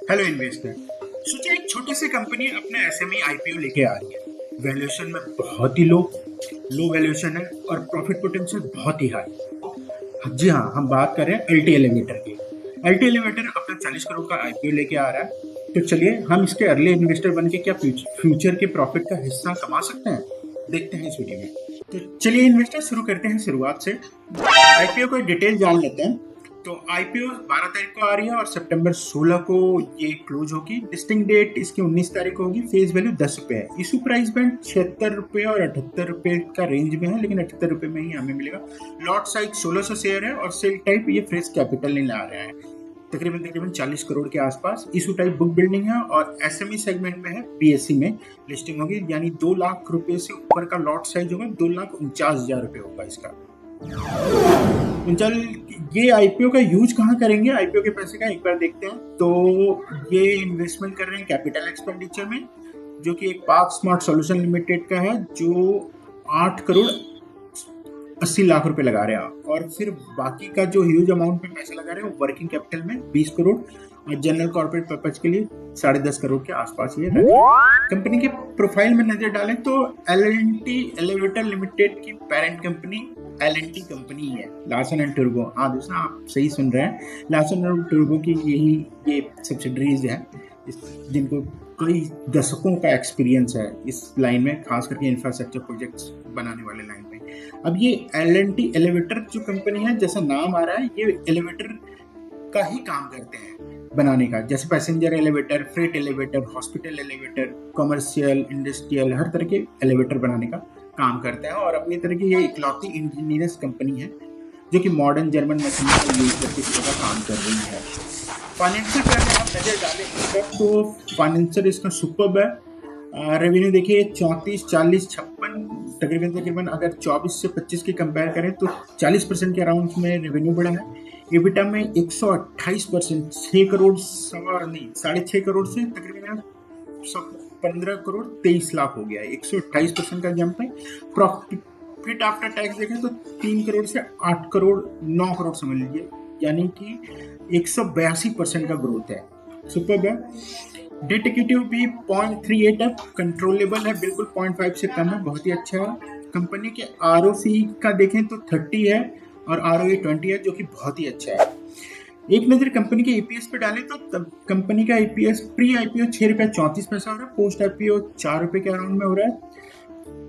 Hello investor. सोचिए एक छोटी सी कंपनी अपना एसएमई आईपीओ लेके आ रही है। वैल्यूएशन में बहुत ही लो लो वैल्यूएशन है और प्रॉफिट पोटेंशियल बहुत ही हाई। जी हाँ, हम बात कर रहे हैं एलटी एलिवेटर की। एलटी एलिवेटर अपना 40 करोड़ का आईपीओ लेके आ रहा है। तो चलिए हम इसके अर्ली इन्वेस्टर बन के क्या फ्यूचर के प्रॉफिट का हिस्सा कमा सकते हैं, देखते हैं इस वीडियो में। तो चलिए इन्वेस्टर शुरू करते हैं शुरुआत से। आईपीओ को डिटेल जान लेते हैं। तो आईपीओ 12 तारीख को आ रही है और सितंबर 16 को ये क्लोज होगी। लिस्टिंग डेट इसकी 19 तारीख को होगी। फेस वैल्यू 10 रुपए है। इशू प्राइस बैंड 76 रुपए और 78 रुपए का रेंज में है, लेकिन 78 रुपए में ही हमें मिलेगा। लॉट साइज 1600 शेयर है और सेल टाइप ये फ्रेश कैपिटल नहीं ला रहा है। तकरीबन 40 करोड़ के आसपास इशू टाइप बुक बिल्डिंग है और एसएमई सेगमेंट में है। बीएससी में लिस्टिंग होगी, यानी 2 लाख रुपए से ऊपर का लॉट साइज होगा। 2,49,000 रुपए होगा इसका। चल, ये आईपीओ का यूज कहाँ करेंगे? आईपीओ के पैसे का एक बार देखते हैं। तो ये इन्वेस्टमेंट कर रहे हैं कैपिटल एक्सपेंडिचर में, जो कि एक पार्क स्मार्ट सॉल्यूशन लिमिटेड का है, जो 8 करोड़ 80 लाख रुपए लगा रहे हैं। और फिर बाकी का जो ह्यूज अमाउंट में पैसा लगा रहे हैं वो वर्किंग कैपिटल में 20 करोड़ और जनरल कॉर्पोरेट पर्पज के लिए 10.5 करोड़ के आसपास ये है। कंपनी के प्रोफाइल में नजर डालें तो एल&टी एलिवेटर लिमिटेड की पेरेंट कंपनी एल&टी कंपनी है, लार्सन एंड टुर्बो। हाँ दोस्तों, आप सही सुन रहे हैं, लार्सन एंड टुर्बो की ये सब्सिडरीज है जिनको कई दशकों का एक्सपीरियंस है इस लाइन में, खास करके इंफ्रास्ट्रक्चर प्रोजेक्ट्स बनाने वाले लाइन में। अब ये एल&टी एलिवेटर जो कंपनी है, जैसा नाम आ रहा है, ये एलिवेटर का ही काम करते हैं बनाने का, जैसे passenger elevator, freight elevator, hospital elevator, commercial, industrial, हर तरह के एलिवेटर बनाने का काम करते हैं। और अपनी तरह की ये इकलौती इंजीनियर्स कंपनी है जो कि मॉडर्न जर्मन मशीन का यूज करके इस तरह काम कर रही है। फाइनेंशियल पे अगर हम नजर डालें इसका, तो फाइनेंशियल इसका सुपर्ब है। रेवेन्यू देखिए 34, 40, 56, तकरीबन अगर 24 से 25 की कंपेयर करें तो 40% के अराउंड में रेवेन्यू बढ़ा है। एबिटा में 128%, 6 करोड़ सवा नहीं 6.5 करोड़ से तकरीबन 15 करोड़ 23 लाख हो गया है। 128% का जंप है। प्रॉफिट आफ्टर टैक्स देखें तो 3 करोड़ से 8 करोड़ 9 करोड़ समझ लीजिए, यानी कि 182% का ग्रोथ है। सुपर है। डेट इक्विटी भी 0.38 है, कंट्रोलेबल है, बिल्कुल 0.5 से कम है, बहुत ही अच्छा है। कंपनी के आरओसी का देखें तो 30 है और आरओए 20 है, जो कि बहुत ही अच्छा है। एक नजर कंपनी के ईपीएस पे डालें तो कंपनी का ईपीएस प्री आईपीओ 6 रुपये 34 पैसा हो रहा है, पोस्ट आईपीओ 4 रुपये के अराउंड में हो रहा है।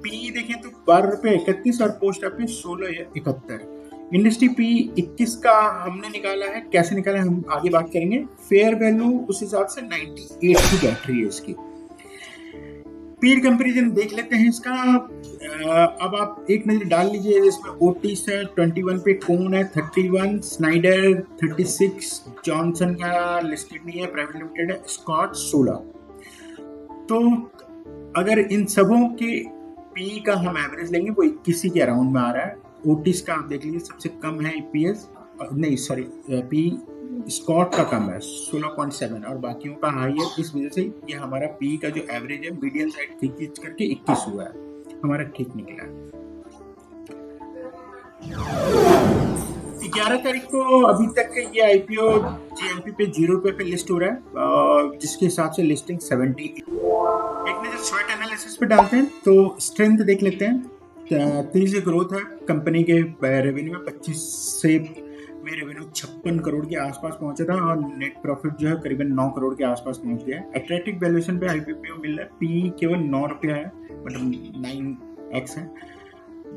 पी देखें तो 12 रुपये 31 और पोस्ट आईपीओ 16.71। इंडस्ट्री पी 21 का हमने निकाला है, कैसे निकाला है हम आगे बात करेंगे। फेयर वैल्यू उस हिसाब से 98 की बैठ रही है इसकी। पीर कंपैरिजन देख लेते हैं इसका। अब आप एक नजर डाल लीजिए, इसमें ओटिस है 21 पे, कोन है 31, स्नाइडर 36, जॉनसन का लिस्टेड नहीं है, प्राइवेट लिमिटेड है, स्कॉट 16। तो अगर इन सबों के पी का हम एवरेज लेंगे वो 21 के अराउंड में आ रहा है। ओटिस का आप देख लीजिए सबसे कम है ईपीएस, नहीं सॉरी, पी स्कॉट का कम है 16.7 और बाकियों का हाई है। इस वजह से ये हमारा पी का जो एवरेज है मीडियम साइड खींच करके 21 हुआ है, हमारा ठीक निकला है। 11 तारीख को अभी तक ये आईपीओ जीएमपी पे 0 रुपये पे लिस्ट हो रहा है, जिसके हिसाब से लिस्टिंग 70। एक नजर स्वॉट एनालिसिस पे डालते हैं तो स्ट्रेंथ देख लेते हैं। तेजी ग्रोथ है कंपनी के रेवेन्यू में 25 से में रेवेन्यू 56 करोड़ के आसपास पहुंचा था और नेट प्रॉफिट जो है करीबन 9 करोड़ के आसपास पहुंच गया है। अट्रैक्टिव वैल्यूएशन पे आईपीओ मिल रहा है। पी केवल 9 रुपया है, मतलब 9x है,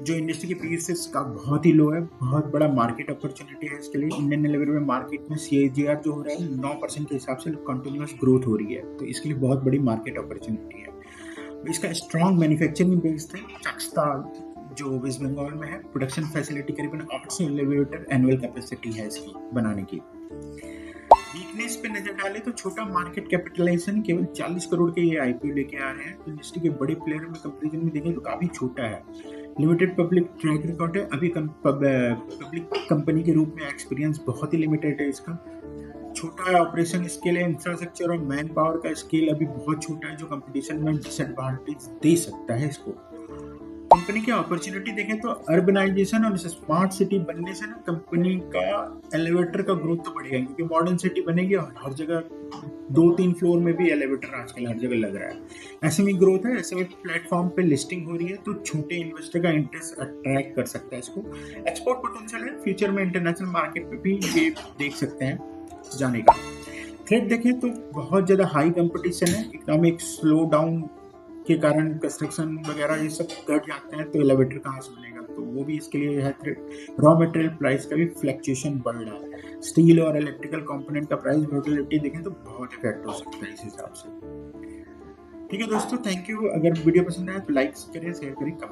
जो इंडस्ट्री के पीर से इसका बहुत ही लो है। बहुत बड़ा मार्केट अपॉर्चुनिटी है इसके लिए। इंडियन लेवल में मार्केट में सीएजीआर जो हो रहा है 9% के हिसाब से कंटिन्यूस ग्रोथ हो रही है, तो इसके लिए बहुत बड़ी मार्केट अपॉर्चुनिटी है। इसका स्ट्रॉन्ग मैन्युफैक्चरिंग बेस है। चक्स्ता जो वेस्ट बंगाल में है, प्रोडक्शन फैसिलिटी करीबन 800 एलिवेटर एनुअल कैपेसिटी है इसकी बनाने की। वीकनेस पे नजर डाले तो छोटा मार्केट कैपिटलाइजेशन, केवल 40 करोड़ के ये आईपीओ लेके आ रहे हैं, तो इंडस्ट्री के बड़े प्लेयर में कंपैरिजन में देखें तो काफी छोटा है। लिमिटेड पब्लिक ट्रैक रिकॉर्ड है, अभी पब्लिक कंपनी के रूप में एक्सपीरियंस बहुत ही लिमिटेड है इसका। छोटा ऑपरेशन स्केल है, इंफ्रास्ट्रक्चर और मैन पावर का स्केल अभी बहुत छोटा है, जो कंपटीशन में डिसएडवांटेज दे सकता है इसको। कंपनी की अपॉर्चुनिटी देखें तो अर्बनाइजेशन और स्मार्ट सिटी बनने से ना कंपनी का एलिवेटर का ग्रोथ तो बढ़ेगा, क्योंकि मॉडर्न सिटी बनेगी और हर जगह 2-3 फ्लोर में भी एलिवेटर आजकल हर जगह लग रहा है। एसएमई ग्रोथ है, एसएमई प्लेटफॉर्म पे लिस्टिंग हो रही है तो छोटे इन्वेस्टर का इंटरेस्ट अट्रैक्ट कर सकता है इसको। एक्सपोर्ट पोटेंशियल है, फ्यूचर में इंटरनेशनल मार्केट पे भी ये देख सकते हैं जाने का। थ्रेट देखें तो बहुत ज़्यादा हाई कंपटीशन है, इकोनॉमिक स्लो डाउन के कारण कंस्ट्रक्शन वगैरह ये सब घट जाते हैं तो एलिवेटर कहाँ से बनेगा, तो वो भी इसके लिए है थ्रेट। रॉ मटेरियल प्राइस का भी फ्लक्चुएशन बढ़ रहा है, स्टील और इलेक्ट्रिकल कंपोनेंट का प्राइस वोलेटिलिटी देखें तो बहुत इफेक्ट हो सकता है इस हिसाब से। ठीक है दोस्तों, थैंक यू। अगर वीडियो पसंद आए तो लाइक करें, शेयर करें, कमेंट